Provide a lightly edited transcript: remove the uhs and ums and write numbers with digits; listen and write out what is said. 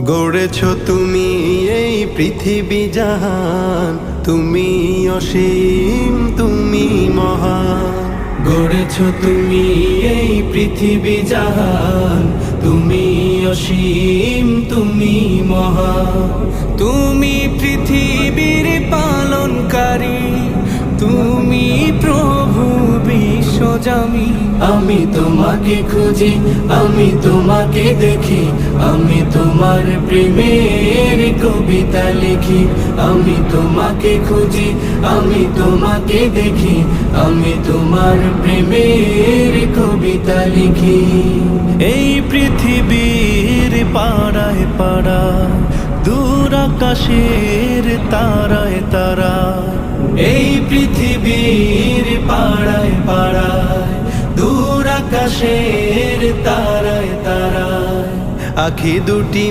গড়েছ তুমি এই পৃথিবী জাহান, তুমি অসীম, তুমি মহান। গড়েছ তুমি এই পৃথিবী জাহান, তুমি অসীম, তুমি মহান। তুমি পৃথিবীর পালনকারী, তুমি প্রভু বিশ্বজামি। আমি তোমাকে খুঁজি, আমি তোমাকে দেখি, আমি তোমার প্রেমের কবিতা লিখি। আমি তোমাকে খুঁজি, আমি তোমাকে দেখি, আমি তোমার প্রেমের কবিতা লিখি। এই পৃথিবীর পাড়ায় পাড়ায়, দূর আকাশের তারায় তারায়, এই পৃথিবীর পাড়ায় পাড়ায়, দূর আকাশের তারায় তারায়, আখি দুটি